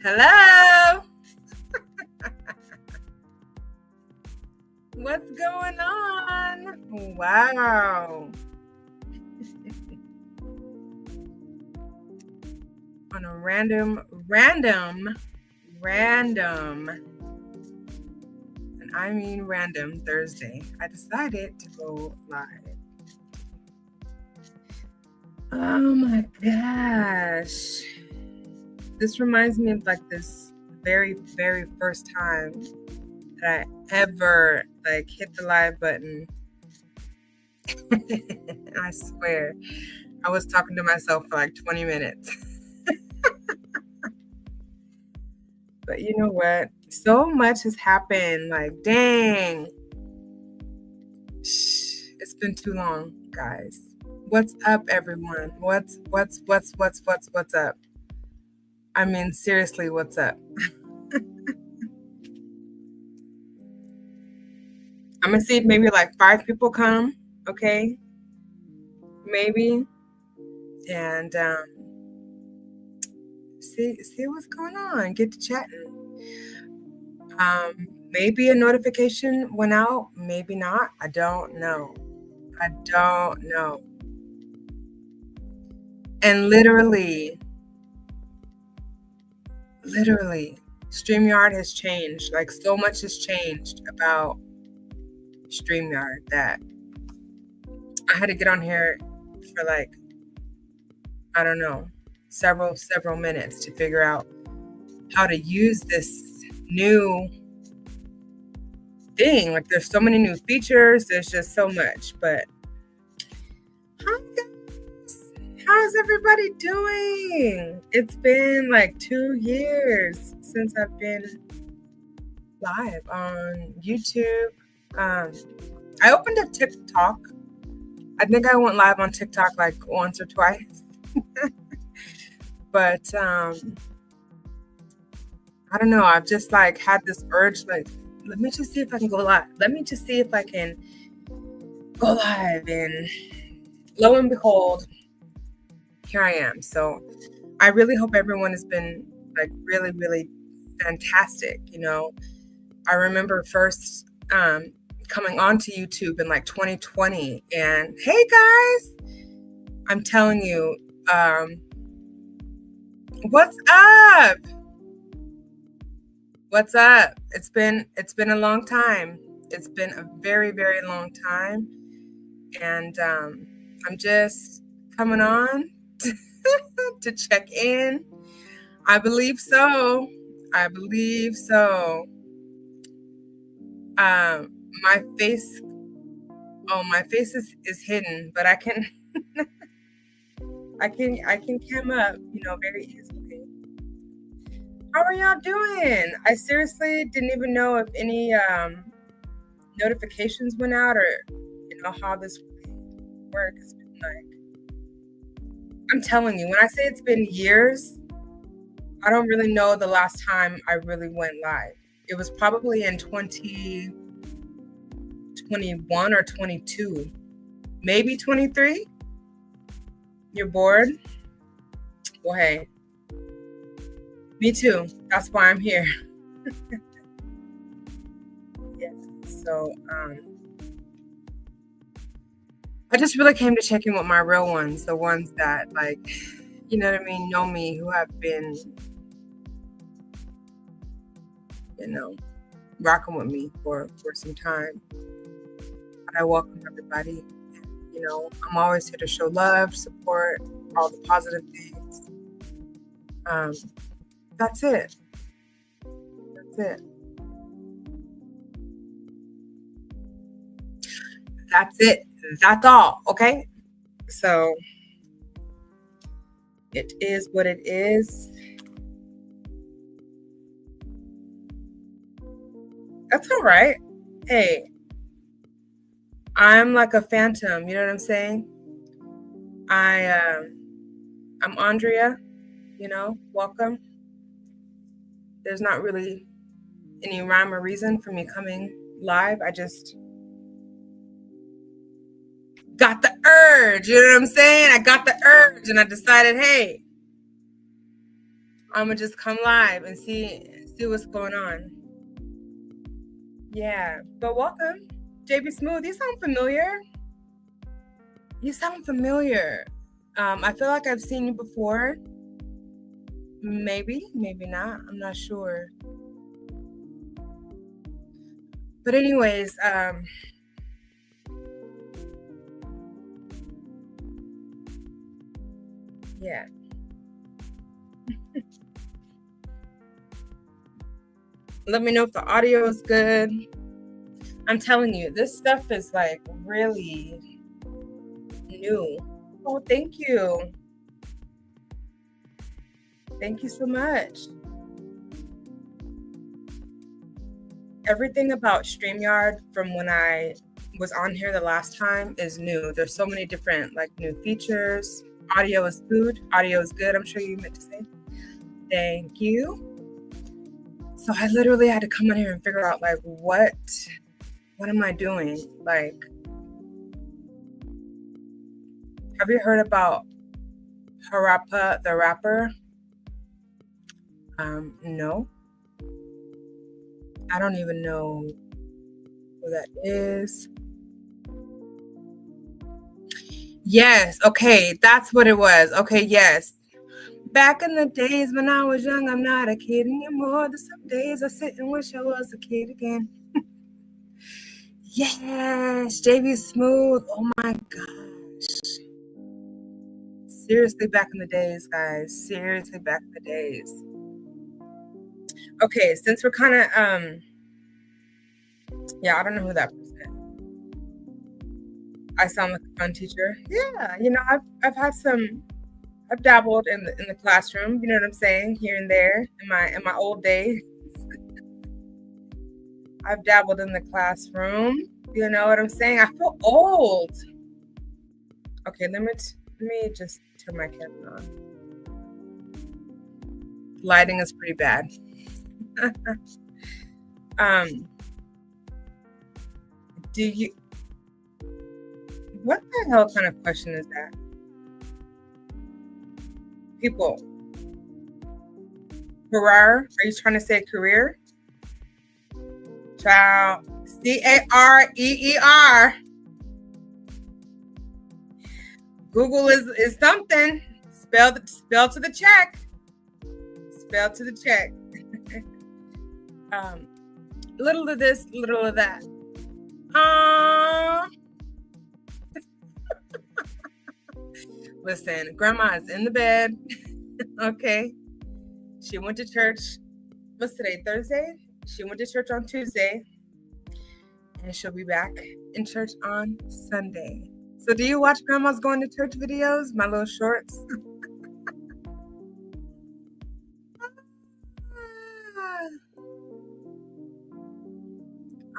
Hello. What's going on? Wow. On a random, and I mean random Thursday, I decided to go live. Oh my gosh. This reminds me of like this very, very first time that I ever like hit the live button. I swear, I was talking to myself for like 20 minutes. But you know what? So much has happened. Like, dang. It's been too long, guys. What's up, everyone? What's up? I mean, seriously, what's up? I'm gonna see if maybe like 5 people come, okay? Maybe. And see what's going on. Get to chatting. Maybe a notification went out, maybe not. I don't know. And literally, StreamYard has changed. Like, so much has changed about StreamYard that I had to get on here for like, I don't know, several minutes to figure out how to use this new thing. Like, there's so many new features. There's just so much. But hi guys, how's everybody doing? It's been like 2 years since I've been live on YouTube. I opened a TikTok. I think I went live on TikTok like once or twice. But I don't know. I've just like had this urge, like, let me just see if I can go live. Let me just see if I can go live. And lo and behold, here I am. So I really hope everyone has been like really, really fantastic. You know, I remember first coming onto YouTube in like 2020, and hey guys, I'm telling you, what's up? What's up? It's been a long time. It's been a very, very long time, and I'm just coming on to check in. I believe so. My face is hidden, but I can I can cam up, very easily. How are y'all doing? I seriously didn't even know if any notifications went out, or how this works. It's been like, I'm telling you, when I say it's been years, I don't really know the last time I really went live. It was probably in 2021 or 22, maybe 23. You're bored? Well, hey, me too. That's why I'm here. Yeah. So, I just really came to check in with my real ones, the ones that, like, you know what I mean, know me, who have been, rocking with me for some time. I welcome everybody. I'm always here to show love, support, all the positive things. That's it. That's all. Okay. So it is what it is. That's all right. Hey, I'm like a phantom. You know what I'm saying? I'm Andrea. Welcome. There's not really any rhyme or reason for me coming live. I just got the urge. You know what I'm saying? I got the urge, and I decided, hey, I'm gonna just come live and see what's going on. Yeah, but welcome, JB Smooth. You sound familiar. I feel like I've seen you before. Maybe not. I'm not sure. But anyways, yeah. Let me know if the audio is good. I'm telling you, this stuff is like really new. Oh, thank you. Thank you so much. Everything about StreamYard from when I was on here the last time is new. There's so many different like new features. Audio is food. Audio is good. I'm sure you meant to say. Thank you. So I literally had to come in here and figure out like what am I doing? Like, have you heard about Harappa the Rapper? No. I don't even know who that is. Yes. Okay. That's what it was. Okay. Yes. Back in the days when I was young, I'm not a kid anymore. There's some days I sit and wish I was a kid again. Yes. JB Smooth. Oh my gosh. Seriously, back in the days, guys. Seriously, back in the days. Okay. Since we're kind of, yeah, I don't know who that person is. I sound like a fun teacher. Yeah. I've had some, I've dabbled in the classroom, you know what I'm saying, here and there in my old days. I've dabbled in the classroom, you know what I'm saying? I feel old. Okay, let me just turn my camera on. Lighting is pretty bad. What the hell kind of question is that? People. Career? Are you trying to say career? Child. Career. Google is something. Spell to the check. Spell to the check. Little of this, little of that. Listen, grandma is in the bed. Okay. She went to church. What's today? Thursday? She went to church on Tuesday. And she'll be back in church on Sunday. So do you watch grandma's going to church videos? My little shorts?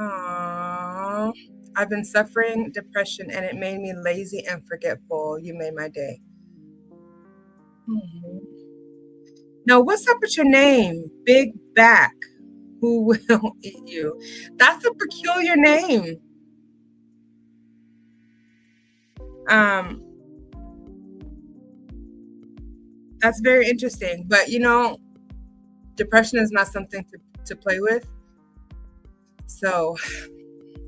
Aww. I've been suffering depression and it made me lazy and forgetful. You made my day. Mm-hmm. Now, what's up with your name? Big Back. Who will eat you? That's a peculiar name. That's very interesting. But depression is not something to play with. So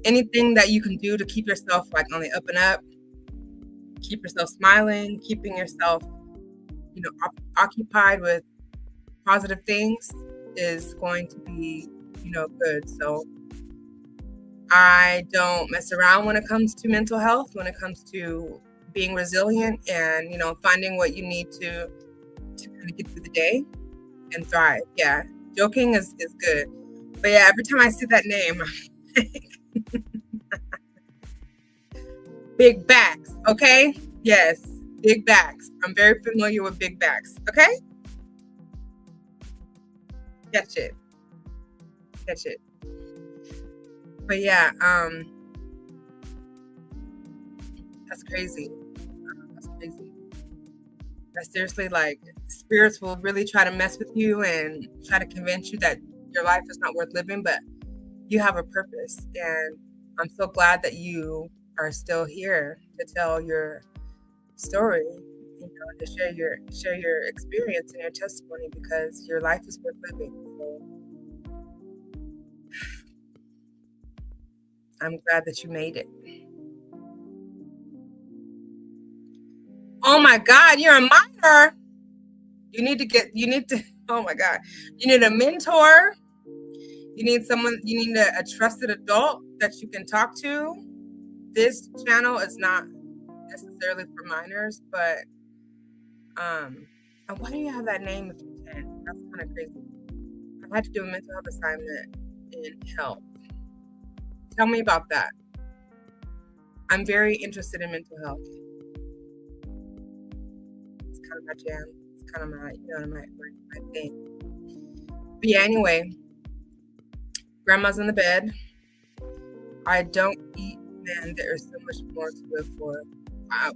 anything that you can do to keep yourself like on the up and up, keep yourself smiling, keeping yourself, occupied with positive things is going to be, good. So I don't mess around when it comes to mental health, when it comes to being resilient and, finding what you need to kind of get through the day and thrive. Yeah. Joking is good. But yeah, every time I see that name, Big Backs. Okay. Yes. Big Backs. I'm very familiar with Big Backs. Okay. Catch it. But yeah, that's crazy. That's seriously like spirits will really try to mess with you and try to convince you that your life is not worth living, but you have a purpose. And I'm so glad that you are still here to tell your story. to share your experience and your testimony, because your life is worth living. So I'm glad that you made it. Oh my God, you're a minor. You need to, oh my God, you need a mentor. You need a trusted adult that you can talk to. This channel is not necessarily for minors, but and why do you have that name if you can? That's kind of crazy. I had to do a mental health assignment in health. Tell me about that. I'm very interested in mental health. It's kind of my jam. It's kind of my thing. But yeah, anyway, grandma's in the bed. I don't eat, man. There's so much more to live for.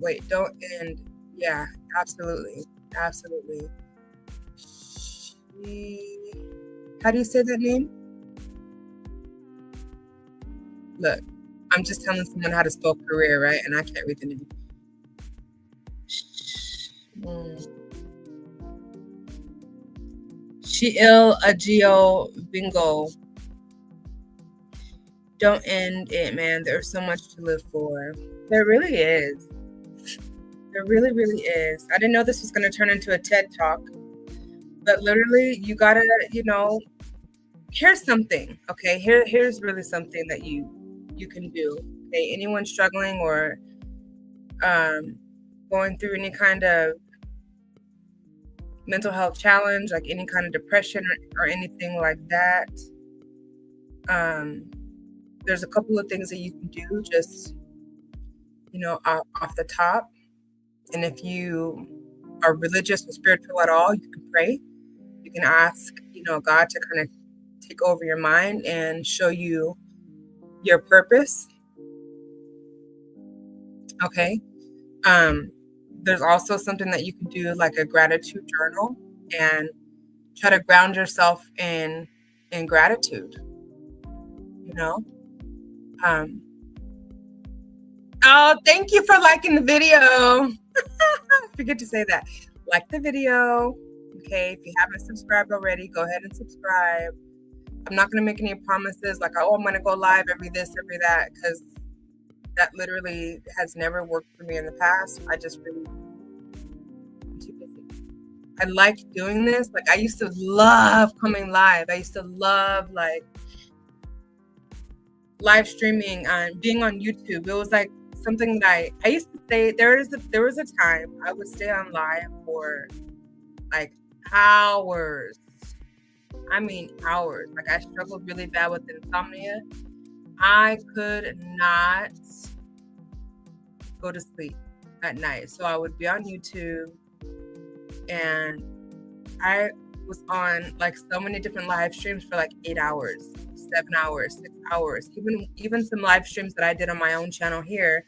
Wait, don't end. Yeah, absolutely. Absolutely. How do you say that name? Look, I'm just telling someone how to spell career, right? And I can't read the name. Sheil Agio Bingo. Don't end it, man. There's so much to live for. There really is. There really, really is. I didn't know this was going to turn into a TED Talk. But literally, you gotta, here's something, okay? Here's really something that you can do. Okay, anyone struggling or going through any kind of mental health challenge, like any kind of depression or anything like that, there's a couple of things that you can do just, off the top. And if you are religious or spiritual at all, you can pray. You can ask, God to kind of take over your mind and show you your purpose. Okay. There's also something that you can do, like a gratitude journal, and try to ground yourself in gratitude. Oh, thank you for liking the video. Forget to say that. Like the video. Okay, if you haven't subscribed already, go ahead and subscribe. I'm not going to make any promises like, oh, I'm going to go live every this, every that, because that literally has never worked for me in the past. I'm too busy. I like doing this. Like, I used to love coming live. I used to love live streaming and being on YouTube. It was like something that I used to say. There was a time I would stay on live for like hours. I mean hours. Like, I struggled really bad with insomnia. I could not go to sleep at night. So I would be on YouTube, and I was on like so many different live streams for like 8 hours, 7 hours, 6 hours. Even some live streams that I did on my own channel here,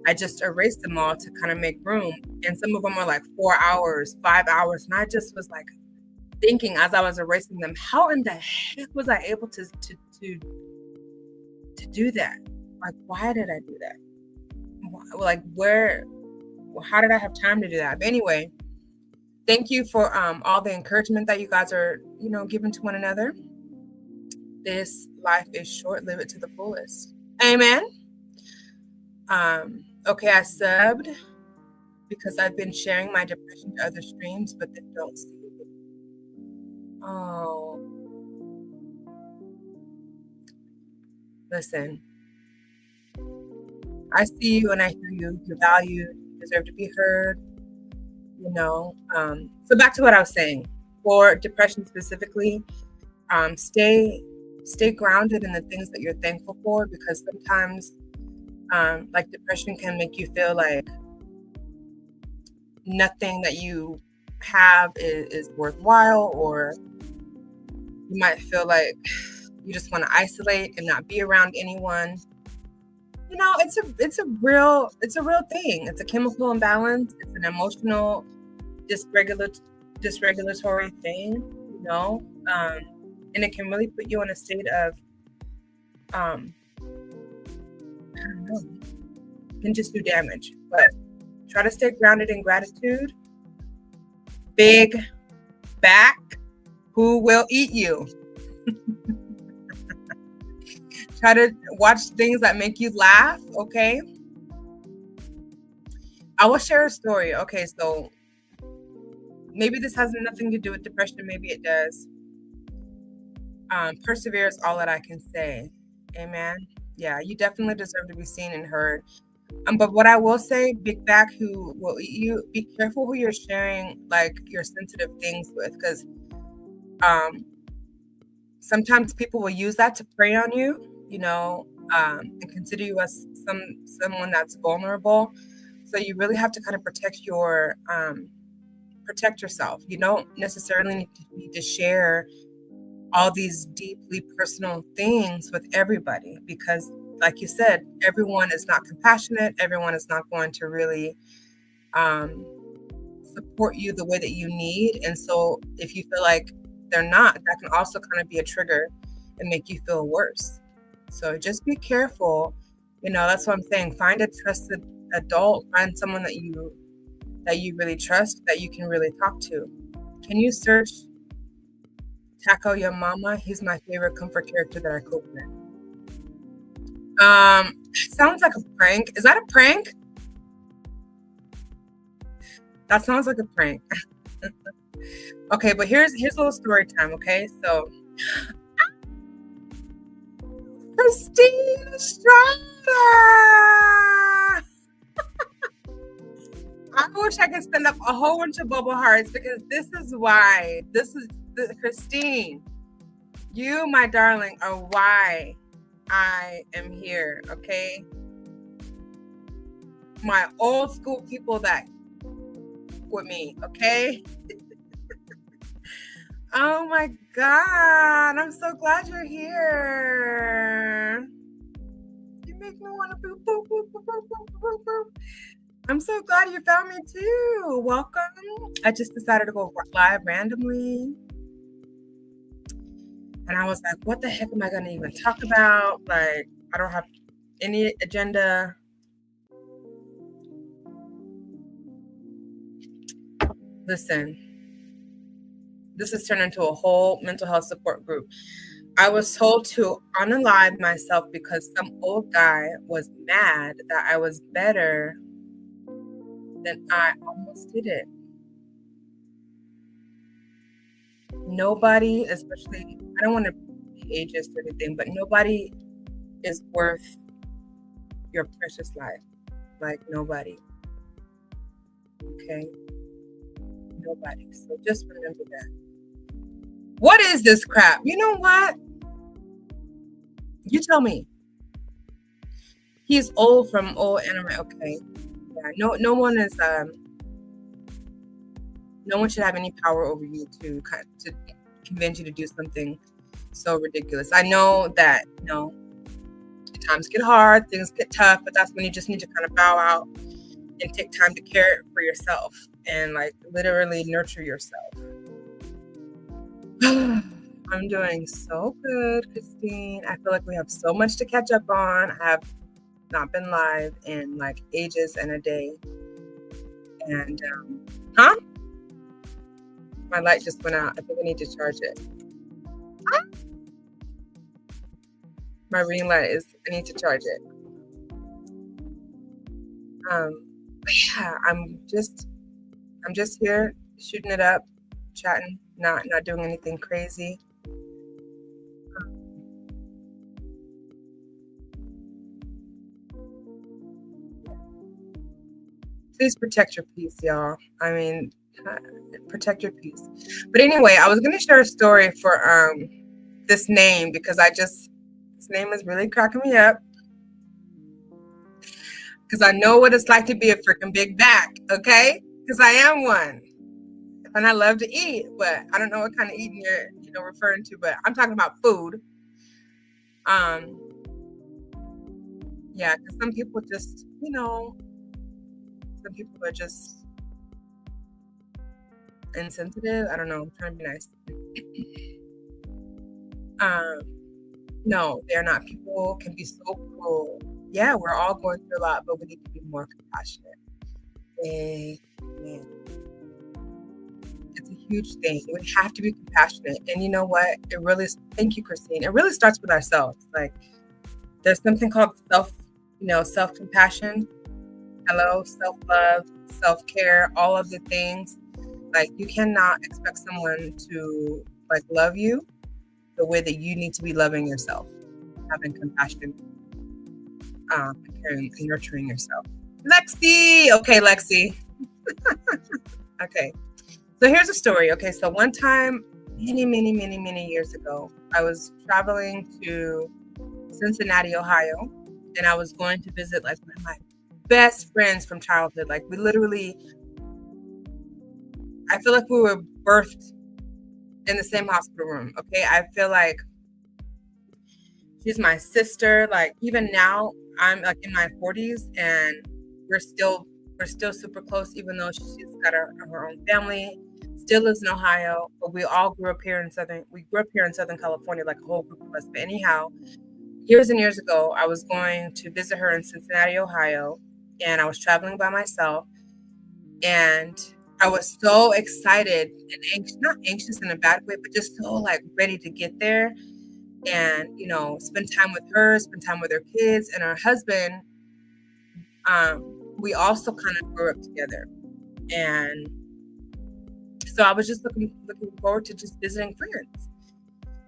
I just erased them all to kind of make room. And some of them were like 4 hours, 5 hours. And I just was like thinking as I was erasing them, how in the heck was I able to do that? Like, why did I do that? Like, how did I have time to do that? But anyway, thank you for all the encouragement that you guys are, giving to one another. This life is short. Live it to the fullest. Amen. Okay, I subbed because I've been sharing my depression to other streams, but they don't see it. Oh. Listen. I see you and I hear you. You're valued. You deserve to be heard. So back to what I was saying. For depression specifically, stay grounded in the things that you're thankful for, because sometimes like depression can make you feel like nothing that you have is worthwhile, or you might feel like you just want to isolate and not be around anyone. It's a real thing. It's a chemical imbalance. It's an emotional dysregulatory thing, and it can really put you in a state of, I don't know, it can just do damage. But Try to stay grounded in gratitude. Big back, who will eat you? Try to watch things that make you laugh, okay? I will share a story. Okay, so maybe this has nothing to do with depression. Maybe it does. Persevere is all that I can say. Amen. Yeah, you definitely deserve to be seen and heard. But what I will say, big back who will eat you, be careful who you're sharing like your sensitive things with, because sometimes people will use that to prey on you, and consider you as someone that's vulnerable. So you really have to kind of protect yourself. You don't necessarily need to share all these deeply personal things with everybody, because like you said, everyone is not compassionate. Everyone is not going to really support you the way that you need. And so if you feel like they're not, that can also kind of be a trigger and make you feel worse. So just be careful. That's what I'm saying. Find a trusted adult, find someone that you really trust, that you can really talk to. Can you search Taco Your Mama? He's my favorite comfort character that I cope with. Sounds like a prank. Is that a prank? That sounds like a prank. Okay, but here's a little story time, okay? So Christine Estrada! I wish I could send up a whole bunch of bubble hearts, because this is why. Christine, you, my darling, are why I am here, okay? My old school people that with me, okay? Oh my God, I'm so glad you're here. You make me want to boop, boop, boop, boop, boop, boop, boop. I'm so glad you found me too. Welcome. I just decided to go live randomly. And I was like, what the heck am I going to even talk about? Like, I don't have any agenda. Listen, this has turned into a whole mental health support group. I was told to unalive myself because some old guy was mad that I was better than I almost did it. Nobody, especially, I don't want to be ageist or anything, but nobody is worth your precious life. Like, nobody. Okay? Nobody. So just remember that. What is this crap? You know what? You tell me. He's old from old anime. Okay. Yeah. No one is no one should have any power over you to convince you to do something so ridiculous. I know that, times get hard, things get tough, but that's when you just need to kind of bow out and take time to care for yourself and like literally nurture yourself. I'm doing so good, Christine. I feel like we have so much to catch up on. I have not been live in like ages and a day. And my light just went out. I think I need to charge it. My ring light I need to charge it. Yeah, I'm just here shooting it up, chatting, not doing anything crazy. Please protect your peace, y'all. I mean, protect your peace. But anyway, I was going to share a story for this name, because this name is really cracking me up. Because I know what it's like to be a freaking big back, okay? Because I am one. And I love to eat, but I don't know what kind of eating you're referring to, but I'm talking about food. Yeah, because some people just, some people are just insensitive. I don't know. I'm trying to be nice. No, they're not. People can be so cruel. Yeah, we're all going through a lot, but we need to be more compassionate. Amen. It's a huge thing. We have to be compassionate. And you know what? It really, thank you, Christine. It really starts with ourselves. Like, there's something called self-compassion. Hello, self-love, self-care, all of the things. Like, you cannot expect someone to like love you the way that you need to be loving yourself, having compassion, caring and nurturing yourself. Lexi! Okay, Lexi. Okay. So here's a story. Okay, so one time, many years ago, I was traveling to Cincinnati, Ohio, and I was going to visit like one of my best friends from childhood. Like, we literally, I feel like we were birthed in the same hospital room. Okay, I feel like she's my sister. Like, even now, I'm like in my 40s, and we're still super close. Even though she's got her own family, still lives in Ohio, but we all grew up here in Southern California, like a whole group of us. But anyhow, years and years ago, I was going to visit her in Cincinnati, Ohio, and I was traveling by myself, and I was so excited and anxious, not anxious in a bad way, but just so like ready to get there and, spend time with her, spend time with her kids and her husband. We also kind of grew up together. And so I was just looking forward to just visiting friends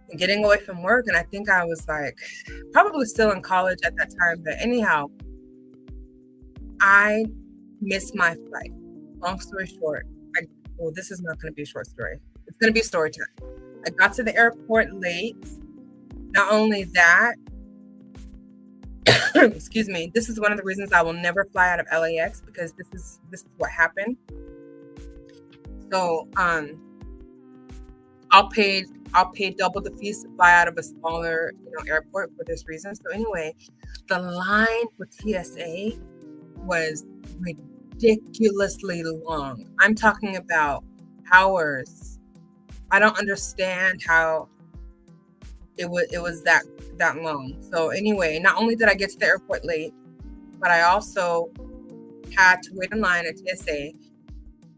and getting away from work. And I think I was like probably still in college at that time. But anyhow, I missed my flight. Long story short, this is not going to be a short story. It's going to be story time. I got to the airport late. Not only that, excuse me, this is one of the reasons I will never fly out of LAX, because this is what happened. So I'll pay double the fees to fly out of a smaller airport for this reason. So anyway, the line for TSA was ridiculously long. I'm talking about hours. I don't understand how it was that long. So anyway, not only did I get to the airport late, but I also had to wait in line at TSA.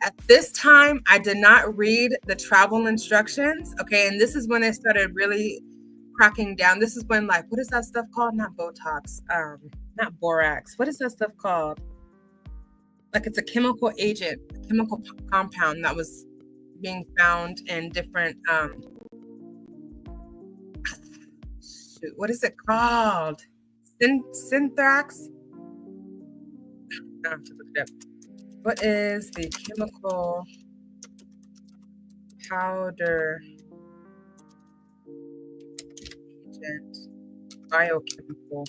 At this time, I did not read the travel instructions. Okay, and this is when it started really cracking down. This is when, like, what is that stuff called? Not Botox, not borax. What is that stuff called? Like, it's a chemical agent, chemical compound that was being found in different what is it called? Synthrax? I have to look it up. What is the chemical powder agent? Biochemical.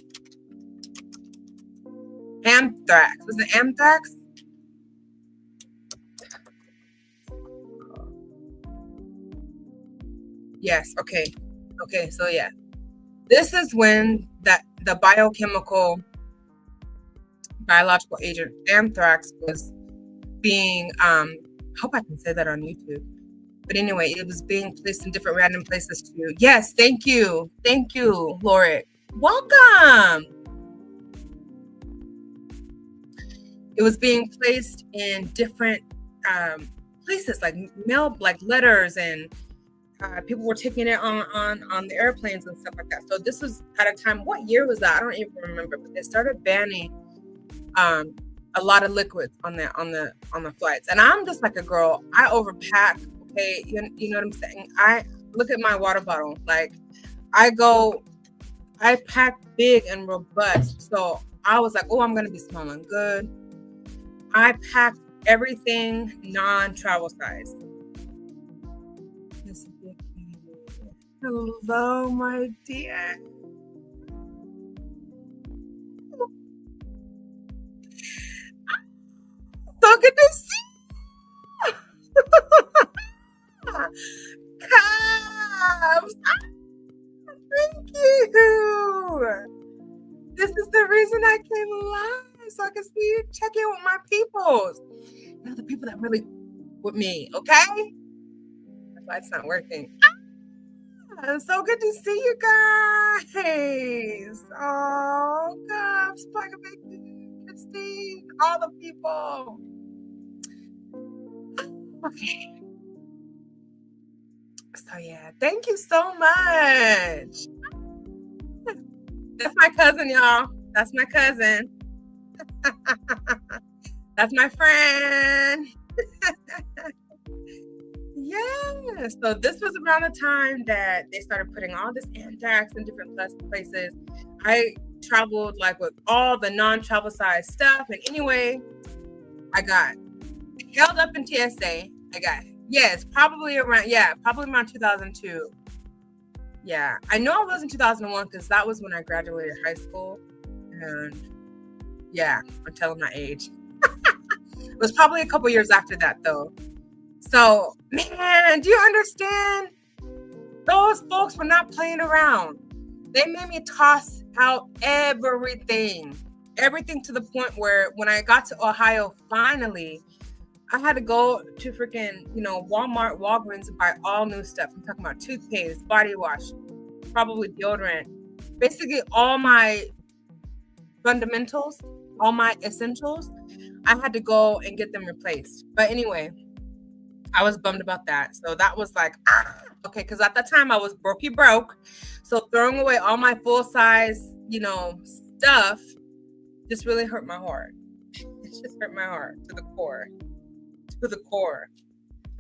Anthrax. Was it anthrax? Yes. Okay. Okay. So yeah. This is when the biological agent anthrax was being, I hope I can say that on YouTube. But anyway, it was being placed in different random places too. Yes, thank you. Thank you, Laurie. Welcome. It was being placed in different places, like mail, like letters, and people were taking it on the airplanes and stuff like that. So this was at a time, what year was that? I don't even remember, but they started banning a lot of liquids on the flights. And I'm just like a girl, I overpack. Okay, you know what I'm saying? I look at my water bottle. Like, I pack big and robust. So I was like, oh, I'm gonna be smelling good. I packed everything non-travel size. Hello, my dear. So good to see you. Cubs. Thank you. This is the reason I came live, so I can see you, check in with my peoples. The people that really with me, okay? That's why it's not working. So good to see you guys. Oh, Cubs, Christine, all the people. Okay. So yeah, thank you so much. That's my cousin, y'all. That's my cousin. That's my friend. Yeah. So this was around the time that they started putting all this anthrax in different places. I traveled like with all the non-travel size stuff. And anyway, I got held up in TSA. Probably around 2002. Yeah. I know it was in 2001 because that was when I graduated high school. And yeah, I'm telling my age. It was probably a couple years after that though. So, man, do you understand? Those folks were not playing around. They made me toss out everything to the point where when I got to Ohio, finally, I had to go to freaking, Walmart, Walgreens and buy all new stuff. I'm talking about toothpaste, body wash, probably deodorant, basically all my fundamentals, all my essentials. I had to go and get them replaced. But anyway, I was bummed about that. So that was like, okay, because at that time I was broke. So throwing away all my full size, stuff just really hurt my heart. It just hurt my heart to the core.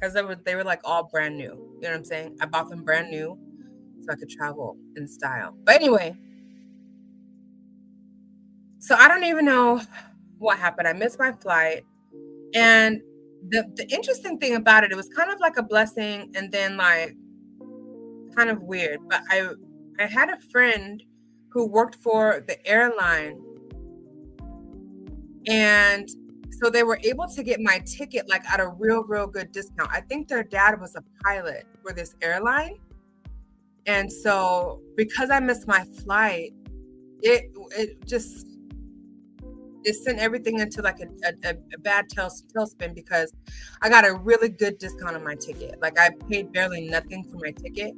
Because they were like all brand new. You know what I'm saying? I bought them brand new so I could travel in style. But anyway, so I don't even know what happened. I missed my flight. And the interesting thing about it, it was kind of like a blessing and then like kind of weird. But I had a friend who worked for the airline. And so they were able to get my ticket like at a real good discount. I think their dad was a pilot for this airline. And so because I missed my flight, it sent everything into like a bad tailspin because I got a really good discount on my ticket. Like I paid barely nothing for my ticket.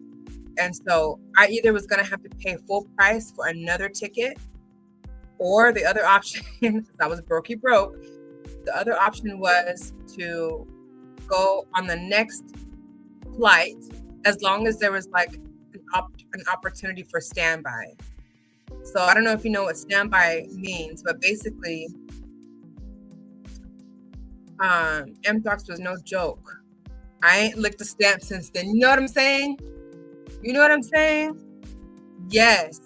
And so I either was going to have to pay full price for another ticket, or the other option, I was broke, the other option was to go on the next flight as long as there was like an opportunity for standby. So I don't know if you know what standby means, but basically, mTOX was no joke. I ain't licked a stamp since then. You know what I'm saying? Yes.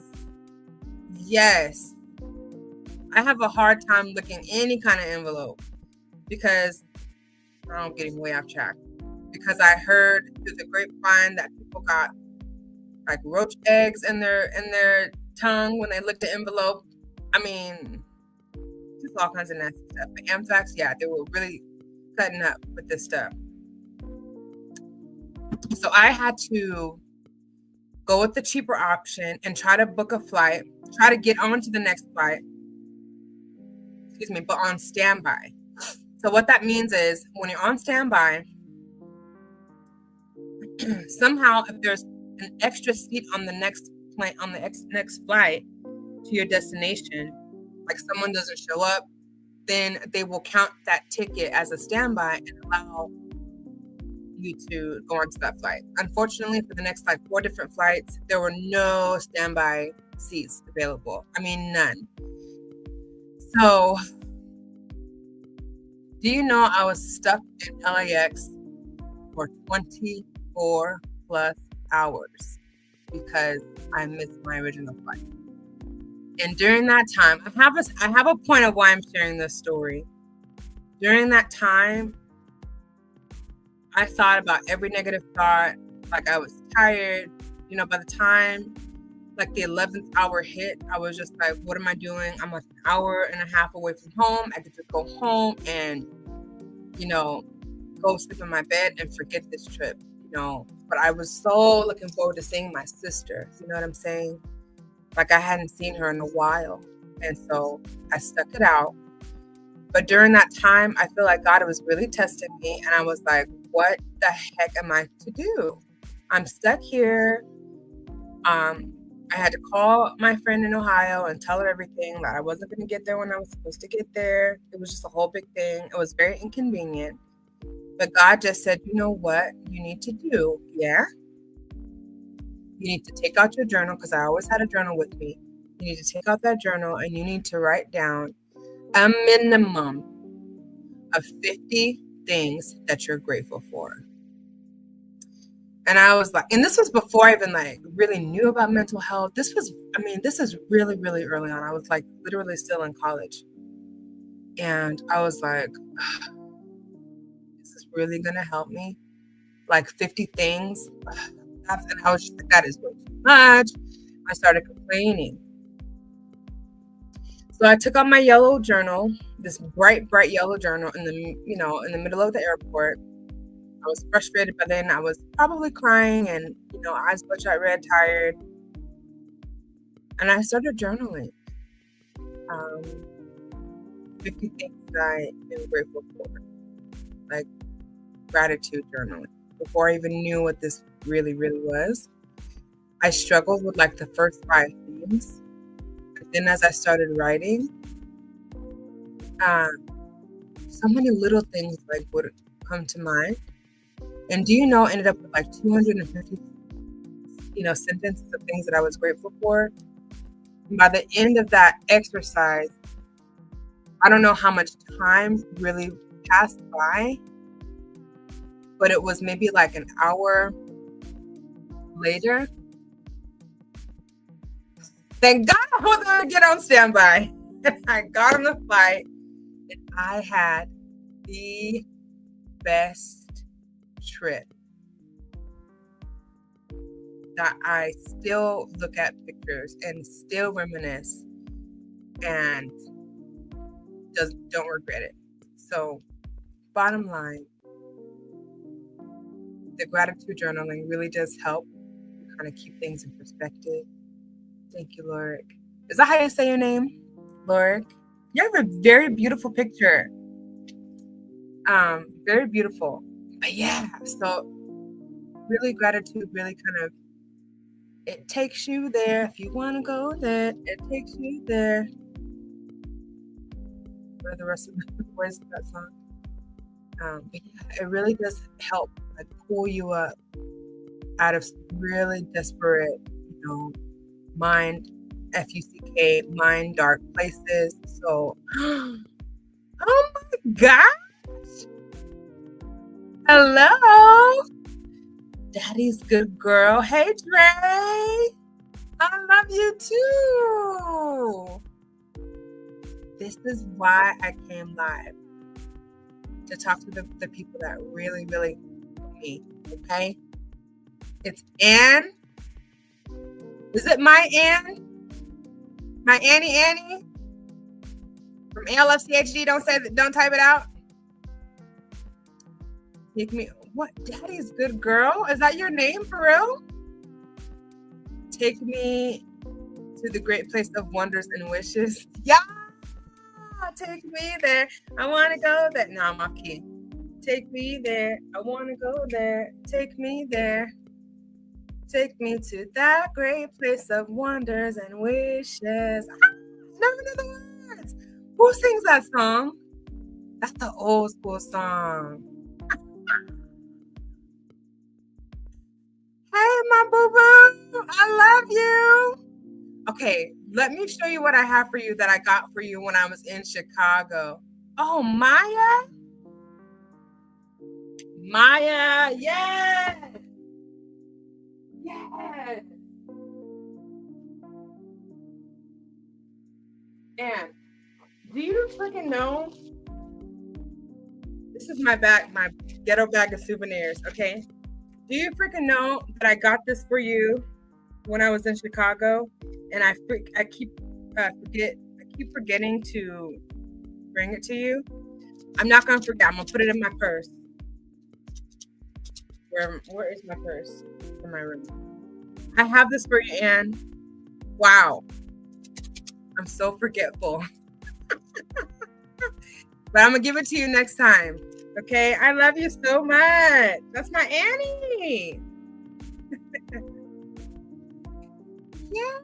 I have a hard time licking any kind of envelope because I don't get way off track. Because I heard through the grapevine that people got like roach eggs in their tongue when they licked the envelope. I mean, just all kinds of nasty stuff. But mTOX, yeah, they were really cutting up with this stuff. So I had to go with the cheaper option and try to book a flight, try to get on to the next flight. Excuse me, but on standby. So what that means is when you're on standby, somehow if there's an extra seat on the next plane, on the next flight to your destination, like someone doesn't show up, then they will count that ticket as a standby and allow you to go onto that flight. Unfortunately, for the next like 4 different flights, there were no standby seats available. I mean, none. So, do you know I was stuck in LAX for 24 plus hours because I missed my original flight? And during that time, I have a point of why I'm sharing this story. During that time, I thought about every negative thought. Like I was tired. By the time like the 11th hour hit, I was just like, what am I doing? I'm like an hour and a half away from home. I could just go home and, go sleep in my bed and forget this trip, But I was so looking forward to seeing my sister. You know what I'm saying? Like I hadn't seen her in a while. And so I stuck it out. But during that time, I feel like God was really testing me. And I was like, what the heck am I to do? I'm stuck here. I had to call my friend in Ohio and tell her everything, that I wasn't going to get there when I was supposed to get there. It was just a whole big thing. It was very inconvenient. But God just said, you know what you need to do? Yeah. You need to take out your journal, because I always had a journal with me. You need to take out that journal and you need to write down a minimum of 50 things that you're grateful for. And I was like, and this was before I even like really knew about mental health. This is really, really early on. I was like literally still in college. And I was like, this is really going to help me. Like 50 things. And I was just like, that is way too much. I started complaining. So I took out my yellow journal, this bright yellow journal in the middle of the airport. I was frustrated, but then I was probably crying and, eyes bloodshot red, tired. And I started journaling. 50 things that I am grateful for. Like gratitude journaling. Before I even knew what this really, really was. I struggled with like the first 5 themes. But then as I started writing, so many little things like would come to mind. And do you know, I ended up with like 250, sentences of things that I was grateful for. And by the end of that exercise, I don't know how much time really passed by, but it was maybe like an hour later. Thank God I was going to get on standby. I got on the flight and I had the best trip that I still look at pictures and still reminisce and don't regret it. So bottom line, the gratitude journaling really does help kind of keep things in perspective. Thank you, Lorik. Is that how you say your name? Lorik? You have a very beautiful picture. Very beautiful. But yeah, so really gratitude really kind of, it takes you there. If you want to go there, it takes you there. What are the rest of the words of that song? But yeah, it really does help like pull you up out of really desperate, mind, F-U-C-K, mind dark places. So, oh my gosh. Hello. Daddy's good girl. Hey, Dre. I love you too. This is why I came live. To talk to the people that really, really love me. Okay? It's Ann. Is it my Ann? My Annie? From ALFCHD. Don't type it out. Take me. What? Daddy's good girl? Is that your name for real? Take me to the great place of wonders and wishes. Yeah. Take me there. I want to go there. No, I'm off key. Take me there. I want to go there. Take me there. Take me to that great place of wonders and wishes. Never know the words. Who sings that song? That's the old school song. Hey, my boo-boo. I love you. Okay, let me show you what I have for you that I got for you when I was in Chicago. Oh, Maya? Maya, yes! Yes! And do you freaking know? This is my ghetto bag of souvenirs, okay? Do you freaking know that I got this for you when I was in Chicago? And I keep forgetting to bring it to you. I'm not gonna forget. I'm gonna put it in my purse. Where is my purse? In my room. I have this for you, Anne. Wow. I'm so forgetful. But I'm gonna give it to you next time. Okay? I love you so much. That's my Annie. Yes,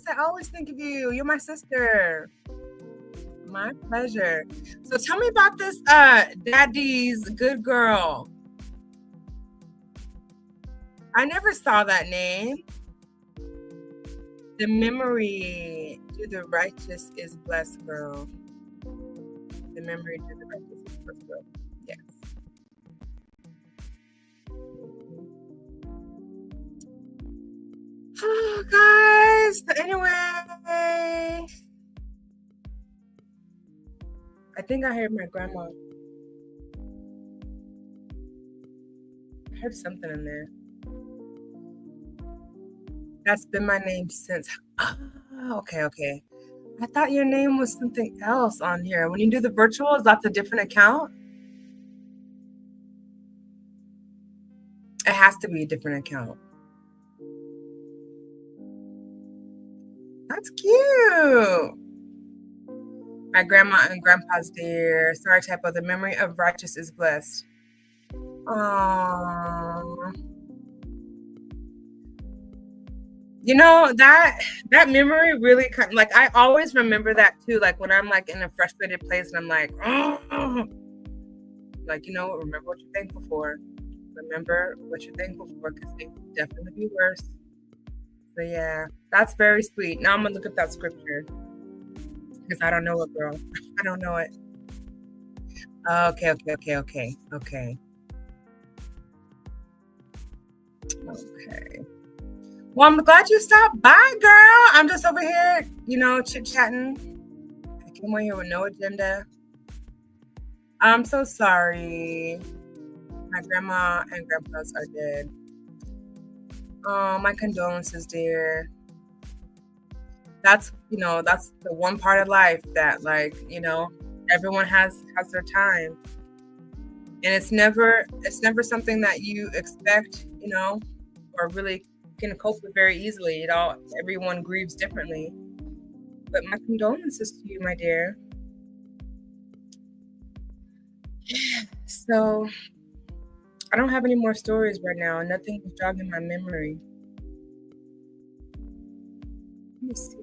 I always think of you. You're my sister. My pleasure. So tell me about this Daddy's Good Girl. I never saw that name. The memory to the righteous is blessed, girl. The memory to the righteous is blessed, girl. Yes. Oh, guys. Anyway, I think I heard my grandma. I heard something in there. That's been my name since. Okay, okay. I thought your name was something else on here. When you do the virtuals, that's a different account? It has to be a different account. That's cute. My grandma and grandpa's dear. Sorry, typo. The memory of righteous is blessed. Aww. You know, that memory really like I always remember that too. Like when I'm like in a frustrated place and I'm like, oh, like, you know, remember what you're thankful for. Remember what you're thankful for because they could definitely be worse. So yeah, that's very sweet. Now I'm gonna look at that scripture because I don't know it, girl. I don't know it. Okay. Okay. Well, I'm glad you stopped by, girl. I'm just over here, you know, chit-chatting. I came over here with no agenda. I'm so sorry. My grandma and grandpas are dead. Oh, my condolences, dear. That's, you know, that's the one part of life that, like, you know, everyone has their time. And it's never something that you expect, you know, or really can cope with very easily. Everyone grieves differently. But my condolences to you, my dear. So I don't have any more stories right now. Nothing is jogging my memory. Let me see.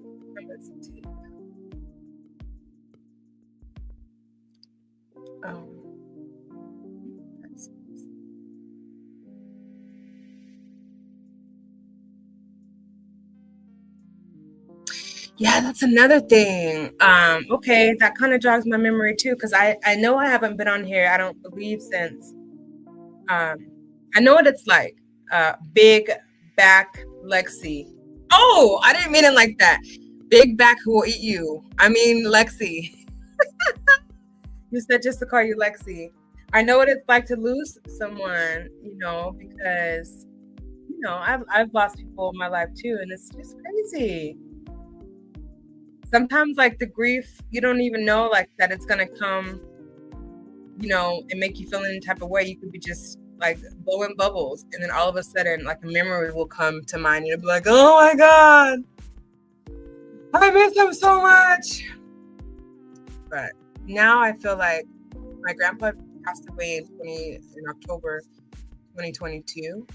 Yeah, that's another thing. Okay, that kind of jogs my memory too, because I know I haven't been on here, I don't believe, since I know what it's like. Big back Lexi. Oh, I didn't mean it like that. Big back who will eat you. I mean Lexi. You said just to call you Lexi. I know what it's like to lose someone, you know, because you know, I've lost people in my life too, and it's just crazy. Sometimes like the grief, you don't even know like that it's gonna come, you know, and make you feel any type of way. You could be just like blowing bubbles, and then all of a sudden like a memory will come to mind. You'll be like, oh my God, I miss him so much. But now I feel like my grandpa passed away in October 2022.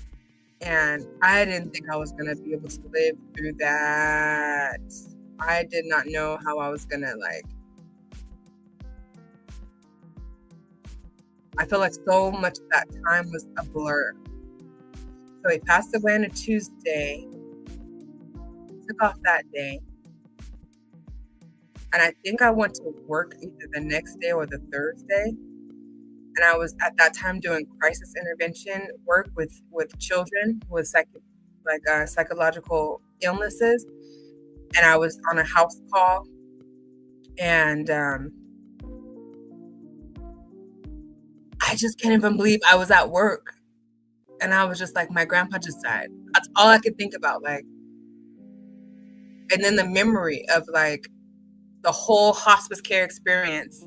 And I didn't think I was gonna be able to live through that. I did not know how I was gonna I feel like so much of that time was a blur. So he passed away on a Tuesday, took off that day. And I think I went to work either the next day or the Thursday. And I was at that time doing crisis intervention work with children with psychological illnesses. And I was on a house call, and I just can't even believe I was at work. And I was just like, my grandpa just died. That's all I could think about. Like, and then the memory of like the whole hospice care experience,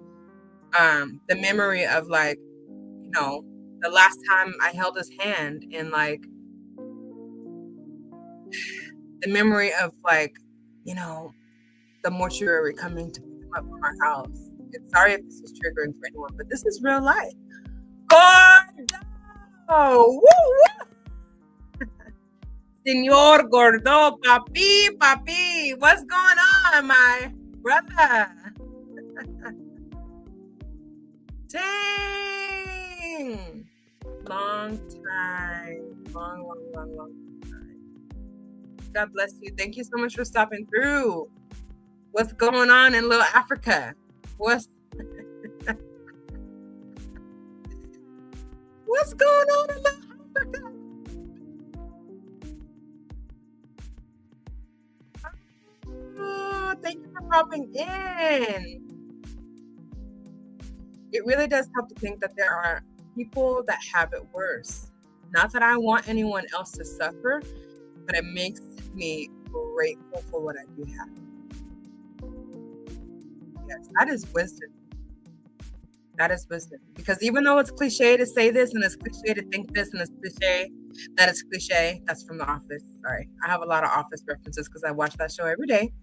the memory of like, you know, the last time I held his hand, and like the memory of like, you know, the mortuary coming to pick him up from our house. And sorry if this is triggering for anyone, but this is real life. Gordo! Woo, woo. Senor Gordo, papi, what's going on, my brother? Dang. Long time. Long time. God bless you. Thank you so much for stopping through. What's going on in Little Africa? What's going on in Little Africa? Oh, thank you for popping in. It really does help to think that there are people that have it worse. Not that I want anyone else to suffer, but it makes me grateful for what I do have. Yes, that is wisdom. That is wisdom. Because even though it's cliche to say this, and it's cliche to think this, and it's cliche that it's cliche, that's from The Office. Sorry. I have a lot of Office references because I watch that show every day.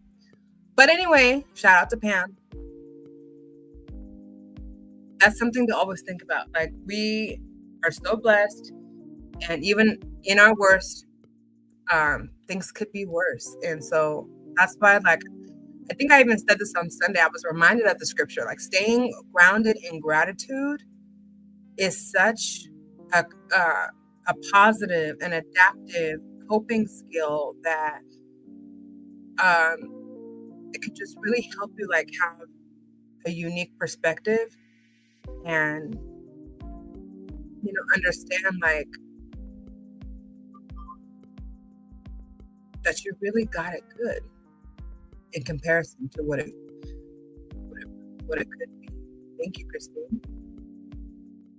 But anyway, shout out to Pam. That's something to always think about. Like, we are so blessed, and even in our worst, things could be worse. And so that's why, like, I think I even said this on Sunday. I was reminded of the scripture, like staying grounded in gratitude is such a positive and adaptive coping skill that it could just really help you like have a unique perspective and understand like that you really got it good in comparison to what it could be. Thank you, Christine.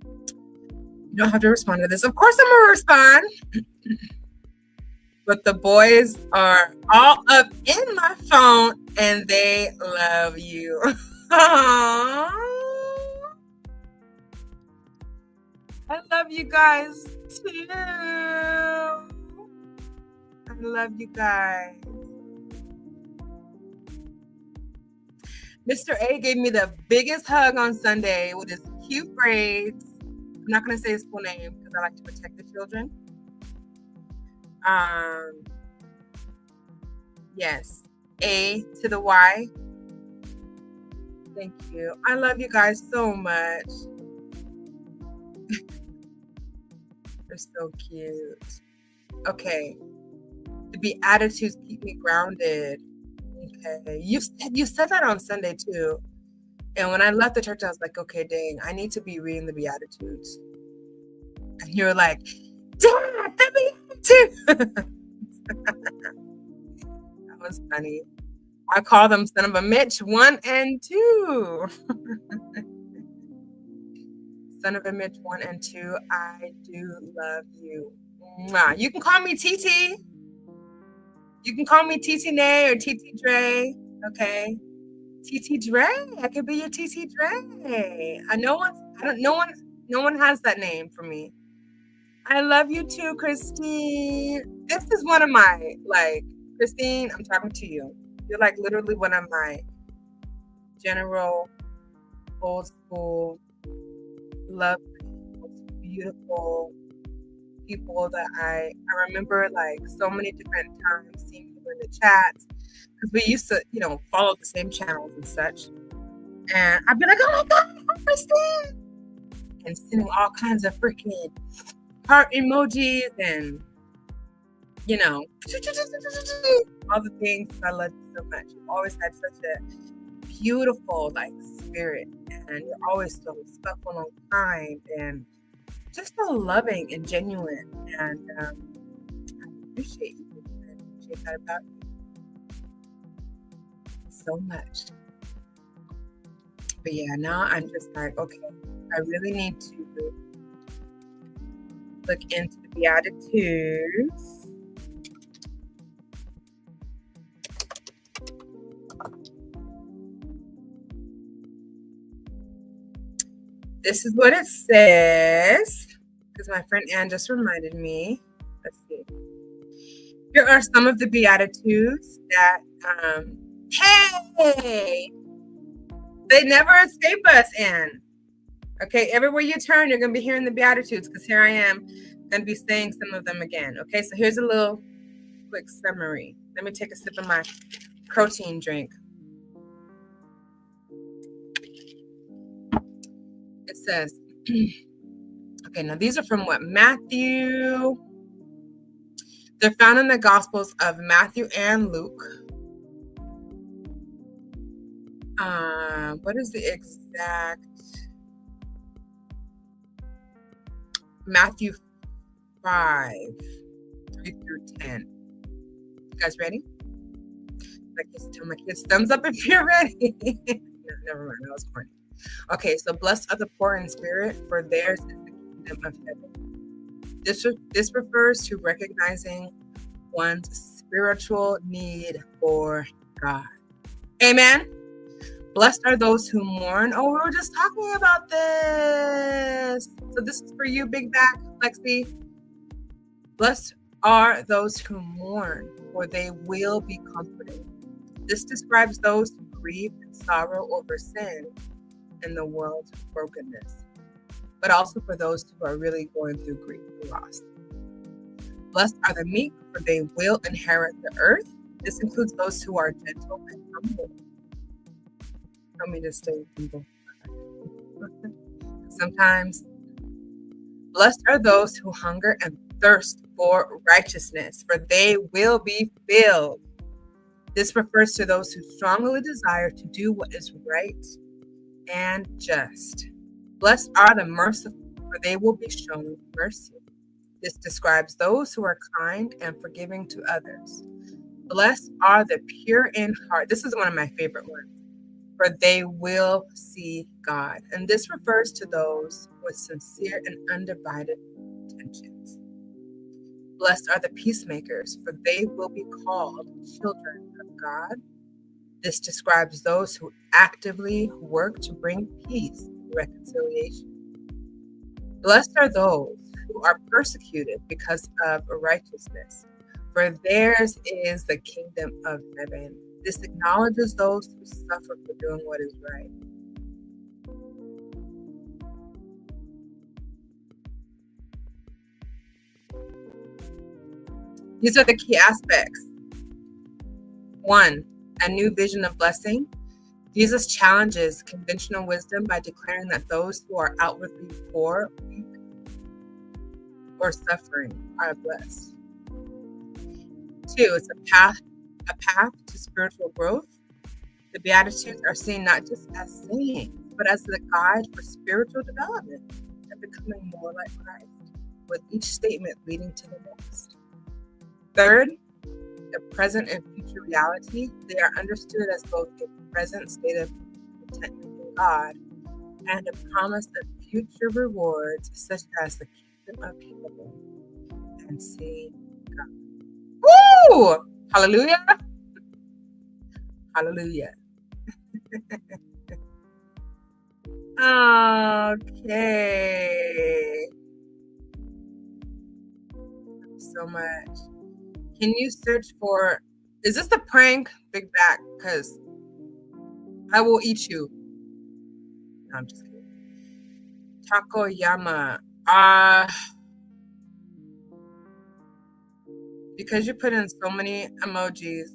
You don't have to respond to this. Of course I'm gonna respond. But the boys are all up in my phone and they love you. Aww. I love you guys too. I love you guys. Mr. A gave me the biggest hug on Sunday with his cute braids. I'm not going to say his full name because I like to protect the children. Yes. A to the Y. Thank you. I love you guys so much. They're so cute. Okay. The Beatitudes keep me grounded. Okay. You said that on Sunday too. And when I left the church, I was like, okay, dang, I need to be reading the Beatitudes. And you were like, Dad, the Beatitudes. That was funny. I call them son of a Mitch 1 and 2. Son of a Mitch 1 and 2. I do love you. Mwah. You can call me TT. You can call me TT Nay or TT Dre. Okay. TT Dre. I could be your TT Dre. No one has that name for me. I love you too, Christine. This is one of my, like, Christine, I'm talking to you. You're like literally one of my general, old school, lovely, beautiful people that I remember like so many different times seeing you in the chats because we used to, follow the same channels and such. And I'd be like, oh my God, Christine! And sending all kinds of freaking heart emojis and, all the things. I love you so much. You've always had such a beautiful, like, spirit. And you're always so respectful and kind and just so loving and genuine. And I appreciate you. I appreciate that about you so much. But yeah, now I'm just like, okay, I really need to look into the Beatitudes. This is what it says, because my friend Ann just reminded me. Let's see. Here are some of the Beatitudes that, hey, they never escape us, Ann. Okay, everywhere you turn, you're going to be hearing the Beatitudes, because here I am going to be saying some of them again. Okay, so here's a little quick summary. Let me take a sip of my protein drink. says, okay, now these are from what? Matthew. They're found in the Gospels of Matthew and Luke. What is the exact? Matthew 5, 3 through 10. You guys ready? Tell my kids thumbs up if you're ready. No, never mind, that was corny. Okay, so blessed are the poor in spirit, for theirs is the kingdom of heaven. This refers to recognizing one's spiritual need for God. Amen. Blessed are those who mourn. Oh, we were just talking about this. So this is for you, Big Back, Lexi. Blessed are those who mourn, for they will be comforted. This describes those who grieve and sorrow over sin and the world's brokenness, but also for those who are really going through grief and loss. Blessed are the meek, for they will inherit the earth. This includes those who are gentle and humble. Help me to stay humble. Sometimes, blessed are those who hunger and thirst for righteousness, for they will be filled. This refers to those who strongly desire to do what is right and just. Blessed are the merciful, for they will be shown mercy. This describes those who are kind and forgiving to others. Blessed are the pure in heart. This is one of my favorite ones. For they will see God. And this refers to those with sincere and undivided intentions. Blessed are the peacemakers, for they will be called children of God. This describes those who actively work to bring peace and reconciliation. Blessed are those who are persecuted because of righteousness, for theirs is the kingdom of heaven. This acknowledges those who suffer for doing what is right. These are the key aspects. 1, a new vision of blessing. Jesus challenges conventional wisdom by declaring that those who are outwardly poor, weak, or suffering are blessed. 2, it's a path to spiritual growth. The Beatitudes are seen not just as sayings, but as the guide for spiritual development and becoming more like Christ, with each statement leading to the next. 3, the present and future reality. They are understood as both a present state of contentment in God and a promise of future rewards, such as the kingdom of heaven and seeing God. Woo! Hallelujah! Hallelujah. Okay. So much. Can you search for, is this the prank, Big Back? Because I will eat you. No, I'm just kidding. Takoyama. Because you put in so many emojis.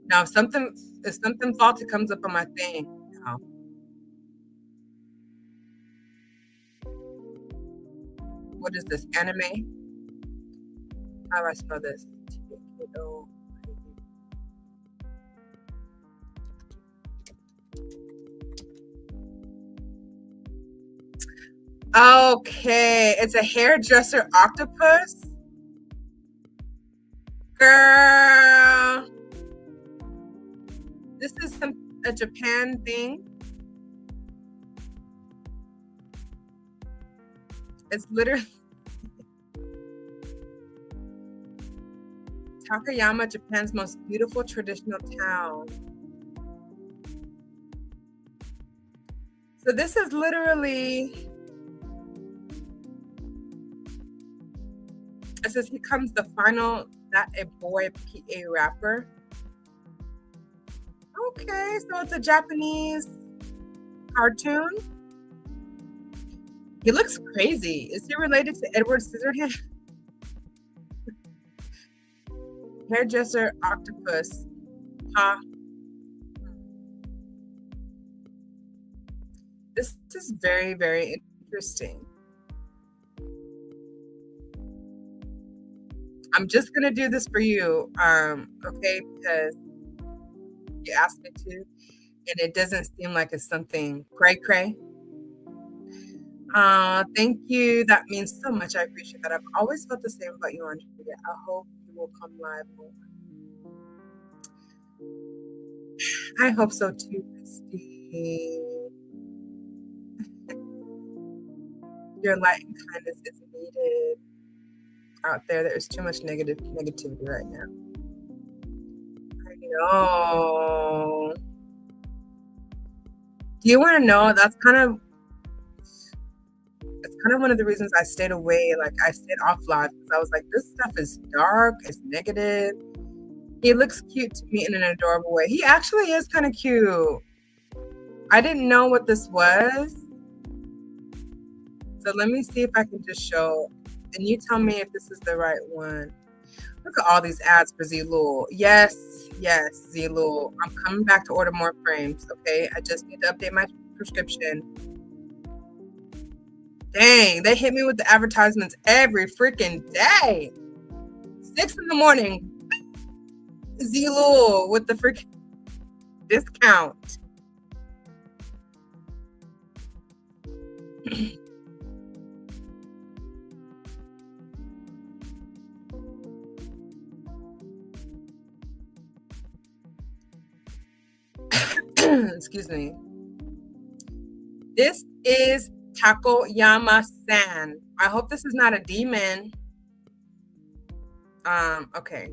Now, if something faulty comes up on my thing, no. What is this? Anime? How do I spell this? Okay, it's a hairdresser octopus. Girl, this is a Japan thing. It's literally Takayama, Japan's most beautiful traditional town. So this is literally, it says he comes the final That a Boy PA rapper. Okay, so it's a Japanese cartoon. He looks crazy. Is he related to Edward Scissorhands? Hairdresser octopus. This is very, very interesting. I'm just gonna do this for you, okay, because you asked me to, and it doesn't seem like it's something cray cray. Thank you. That means so much. I appreciate that. I've always felt the same about you, Andrea. I hope you will come live more. I hope so too, Christine. Your light and kindness is needed out there. There's too much negativity right now. I know. Do you want to know? It's kind of one of the reasons I stayed away. Like I stayed off live because I was like, this stuff is dark. It's negative. He looks cute to me in an adorable way. He actually is kind of cute. I didn't know what this was. So let me see if I can just show. And you tell me if this is the right one. Look at all these ads for Zilul. Yes, Zilul. I'm coming back to order more frames, okay? I just need to update my prescription. Dang, they hit me with the advertisements every freaking day. 6 a.m. Zilul with the freaking discount. Excuse me. This is Takoyama-san. I hope this is not a demon. Okay.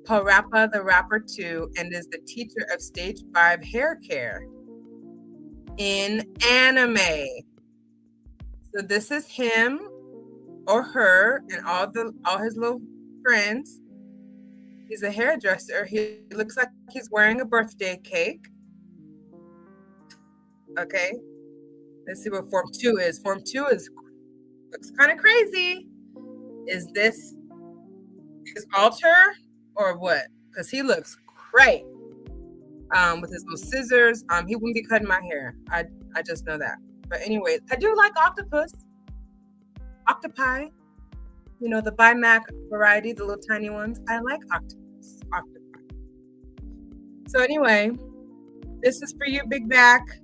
Parappa the Rapper 2 and is the teacher of Stage 5 hair care in anime. So this is him or her and all his little friends. He's a hairdresser. He looks like he's wearing a birthday cake. Okay. Let's see what Form 2 is. Form 2 looks kind of crazy. Is this his altar or what? Because he looks great. With his little scissors. He wouldn't be cutting my hair. I just know that. But anyway, I do like octopus. Octopi. You know, the Bimac variety, the little tiny ones. I like octopus. Octopi. So anyway, this is for you, Big Back.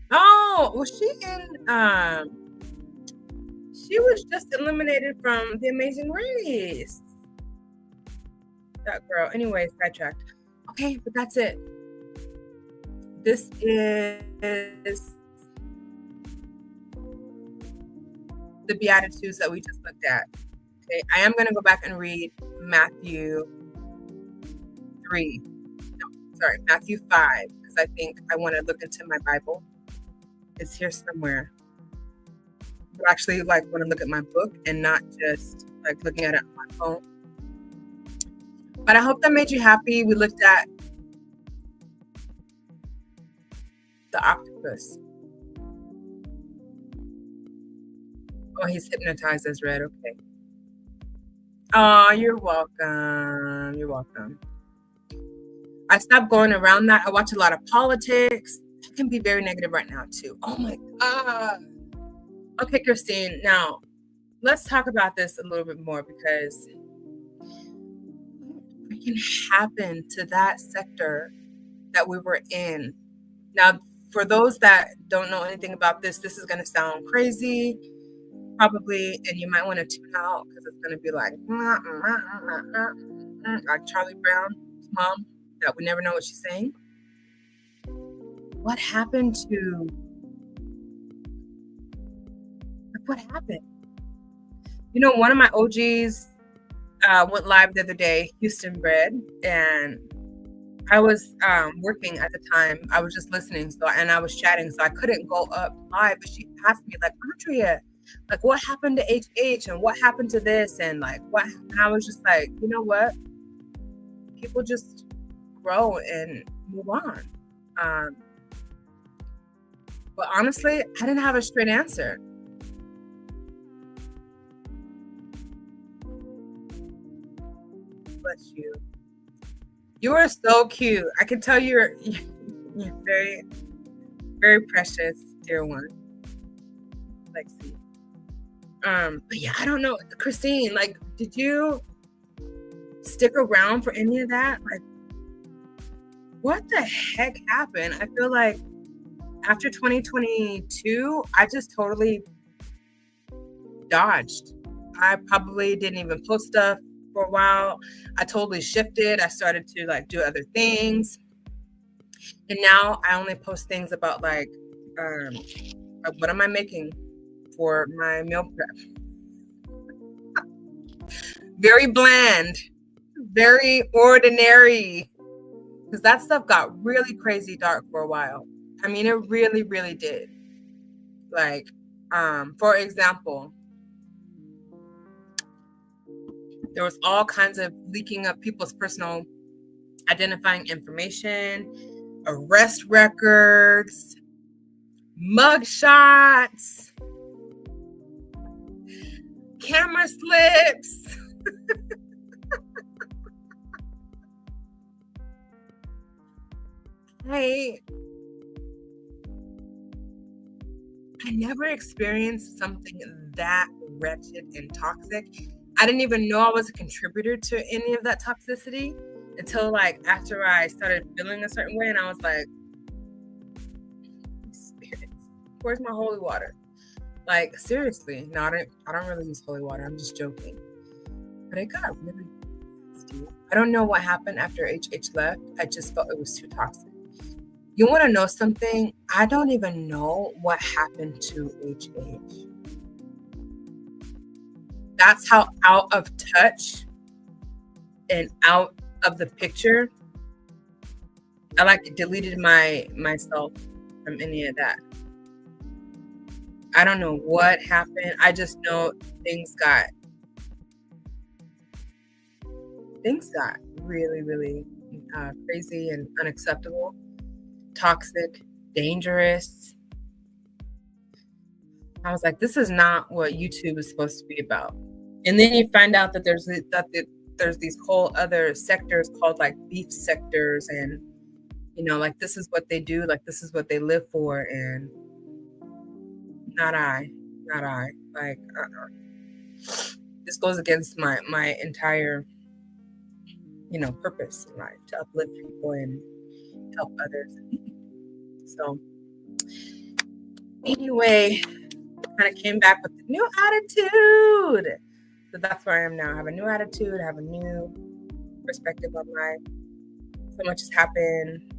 Oh, was she in she was just eliminated from The Amazing Race. That girl. Anyway, sidetracked. Okay, but that's it. This is the Beatitudes that we just looked at. Okay, I am going to go back and read Matthew 5, because I think I want to look into my Bible. It's here somewhere. But actually, like, want to look at my book and not just like looking at it on my phone. But I hope that made you happy. We looked at the octopus. Oh, he's hypnotized as red. Okay. Oh, you're welcome. You're welcome. I stopped going around that. I watch a lot of politics. It can be very negative right now, too. Oh, my God. Okay, Christine. Now, let's talk about this a little bit more because what can happen to that sector that we were in. Now, for those that don't know anything about this is going to sound crazy, probably, and you might want to tune out because it's going to be like Charlie Brown's mom that we never know what she's saying. What happened to? What happened? You know, one of my OGs went live the other day, Houston Bred, and I was working at the time. I was just listening, and I was chatting, so I couldn't go up live. But she asked me, like, Andrea, like, what happened to HH, and what happened to this, and like, what? And I was just like, you know what? People just grow and move on. But honestly, I didn't have a straight answer. Bless you. You are so cute. I can tell you're Yeah, very, very precious, dear one, Lexi. But yeah, I don't know, Christine. Like, did you stick around for any of that? Like, what the heck happened? I feel like after 2022, I just totally dodged. I probably didn't even post stuff for a while. I totally shifted. I started to like do other things. And now I only post things about like, what am I making for my meal prep? Very bland, very ordinary. Because that stuff got really crazy dark for a while. I mean, it really, really did. Like, for example, there was all kinds of leaking of people's personal identifying information, arrest records, mug shots, camera slips. I never experienced something that wretched and toxic. I didn't even know I was a contributor to any of that toxicity until like after I started feeling a certain way, and I was like, "Spirit, where's my holy water?" Like, seriously. No, I don't really use holy water. I'm just joking. But it got really nasty. I don't know what happened after HH left. I just felt it was too toxic. You want to know something? I don't even know what happened to HH. That's how out of touch and out of the picture. I like deleted myself from any of that. I don't know what happened. I just know things got really, really crazy and unacceptable, toxic, dangerous. I was like, this is not what YouTube is supposed to be about. And then you find out that there's these whole other sectors called like beef sectors, and like this is what they do, like this is what they live for, and not I. Like, this goes against my entire purpose in life, to uplift people and help others. So anyway, kind of came back with a new attitude. So that's where I am now. I have a new attitude. I have a new perspective on life. So much has happened.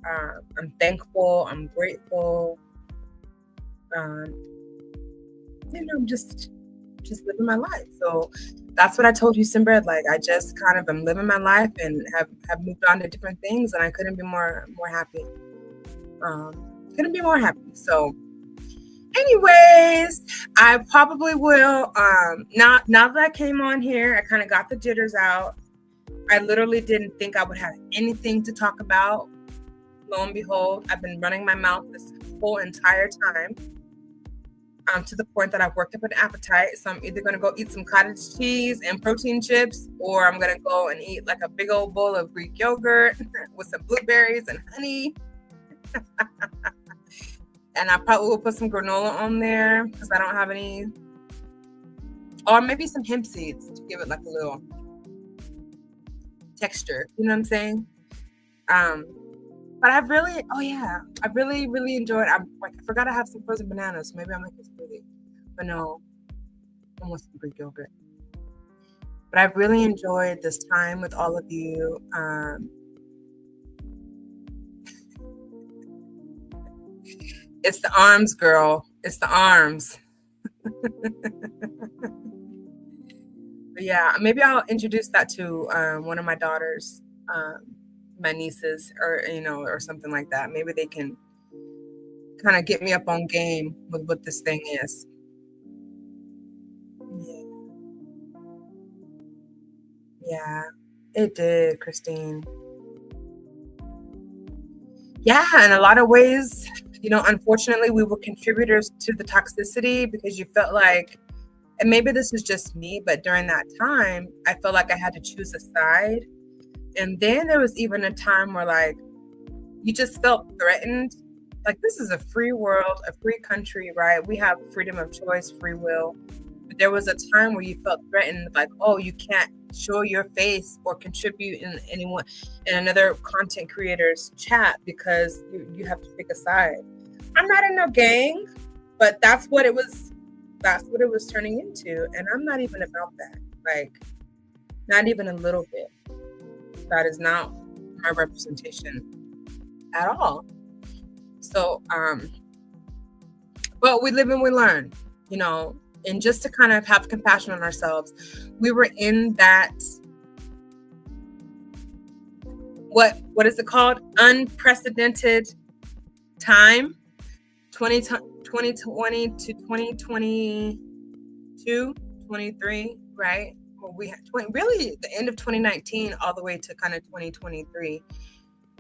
I'm thankful. I'm grateful. I'm just living my life. So that's what I told you, Sinbad. Like, I just kind of am living my life and have moved on to different things, and I couldn't be more happy. Couldn't be more happy. So anyways, I probably will, now that I came on here, I kind of got the jitters out. I literally didn't think I would have anything to talk about. Lo and behold, I've been running my mouth this whole entire time, to the point that I've worked up an appetite. So I'm either going to go eat some cottage cheese and protein chips, or I'm going to go and eat like a big old bowl of Greek yogurt with some blueberries and honey. And I probably will put some granola on there because I don't have any, or maybe some hemp seeds to give it like a little texture. You know what I'm saying? But I've really, I really, really enjoyed. I forgot I have some frozen bananas. So maybe I'll make this smoothie. But no, almost some Greek yogurt. But I've really enjoyed this time with all of you. It's the arms, girl. It's the arms. But yeah, maybe I'll introduce that to one of my daughters, my nieces, or something like that. Maybe they can kind of get me up on game with what this thing is. Yeah, it did, Christine. Yeah, in a lot of ways, unfortunately, we were contributors to the toxicity because you felt like, and maybe this is just me, but during that time, I felt like I had to choose a side. And then there was even a time where, like, you just felt threatened. Like, this is a free world, a free country, right? We have freedom of choice, free will. But there was a time where you felt threatened, like, oh, you can't show your face or contribute in another content creator's chat because you have to pick a side. I'm not in no gang, but that's what it was turning into. And I'm not even about that. Like, not even a little bit. That is not my representation at all. So, but we live and we learn, you know, and just to kind of have compassion on ourselves. We were in that, what is it called? Unprecedented time, 2020 to 2022, 23, right? Well, we had really the end of 2019 all the way to kind of 2023.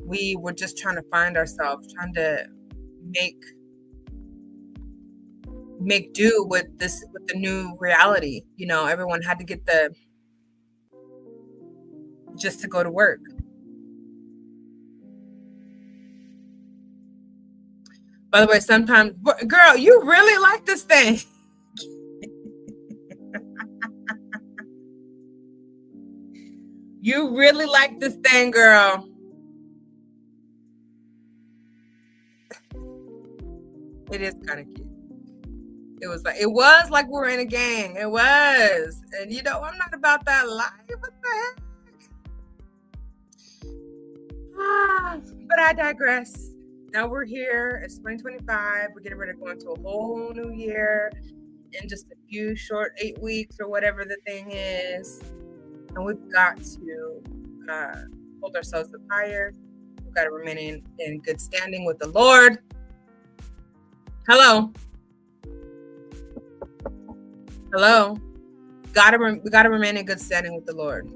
We were just trying to find ourselves, trying to make do with the new reality. You know, everyone had to get just to go to work. By the way, sometimes, girl, you really like this thing. You really like this thing, girl. It is kind of cute. It was like we were in a gang. It was. And you know, I'm not about that life. What the heck? But I digress. Now we're here. It's 2025. We're getting ready to go into a whole new year in just a few short 8 weeks or whatever the thing is. And we've got to hold ourselves up higher. We've got to remain in good standing with the Lord. Hello. Hello. We gotta remain in good standing with the Lord.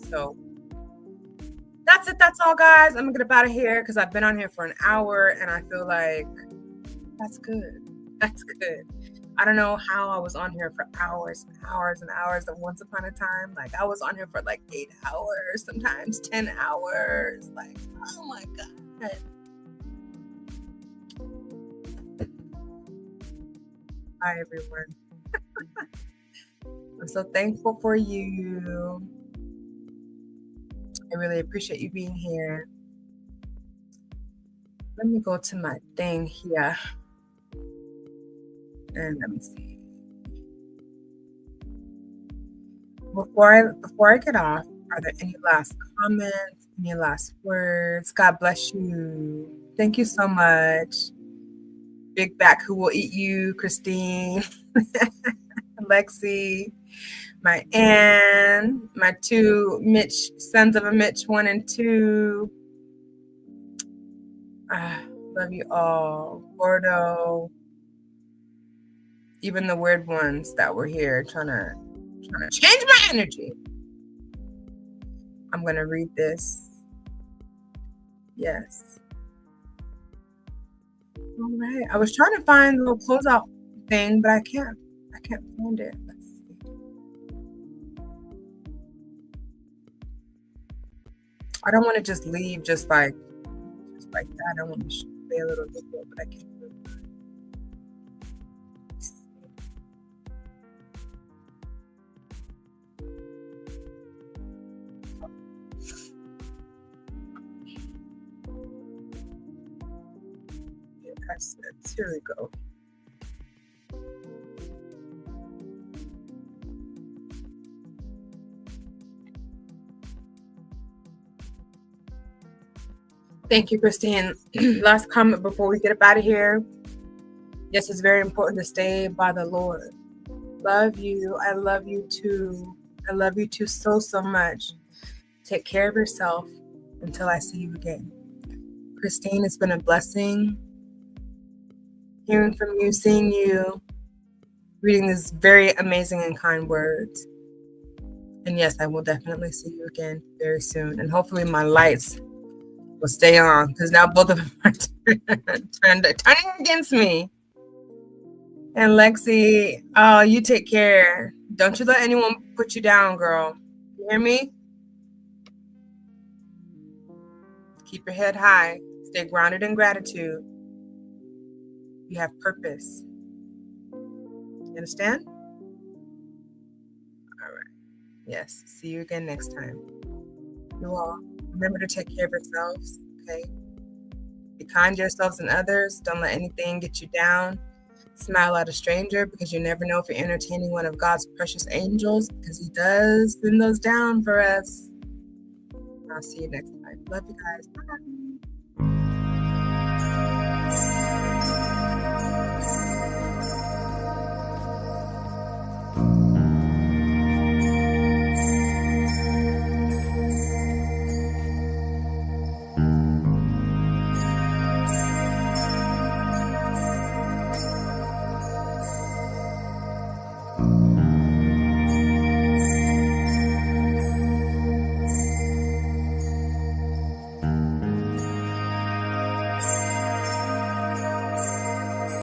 So that's it. That's all, guys. I'm gonna get up out of here because I've been on here for an hour and I feel like that's good. That's good. I don't know how I was on here for hours and hours and hours. And once upon a time, like I was on here for like 8 hours, sometimes 10 hours. Like, oh my God. Hi, everyone. I'm so thankful for you. I really appreciate you being here. Let me go to my thing here. And let me see. Before I get off, are there any last comments, any last words? God bless you. Thank you so much. Big back who will eat you, Christine, Lexi, my Ann, my two Mitch, sons of a Mitch, 1 and 2. Love you all. Gordo. Even the weird ones that were here trying to change my energy. I'm going to read this. Yes. All right. I was trying to find the little closeout thing, but I can't find it. Let's see. I don't want to just leave just like that. I want to stay a little bit, but I can't. Here we go. Thank you, Christine. Last comment before we get up out of here. Yes, it's very important to stay by the Lord. Love you. I love you too. I love you too so much. Take care of yourself until I see you again. Christine, it's been a blessing hearing from you, seeing you, reading these very amazing and kind words. And yes, I will definitely see you again very soon. And hopefully my lights will stay on because now both of them are turning against me. And Lexi, oh, you take care. Don't you let anyone put you down, girl. You hear me? Keep your head high. Stay grounded in gratitude. You have purpose. You understand? All right. Yes. See you again next time. You all remember to take care of yourselves. Okay. Be kind to yourselves and others. Don't let anything get you down. Smile at a stranger, because you never know if you're entertaining one of God's precious angels, because He does send those down for us. I'll see you next time. Love you guys. Bye.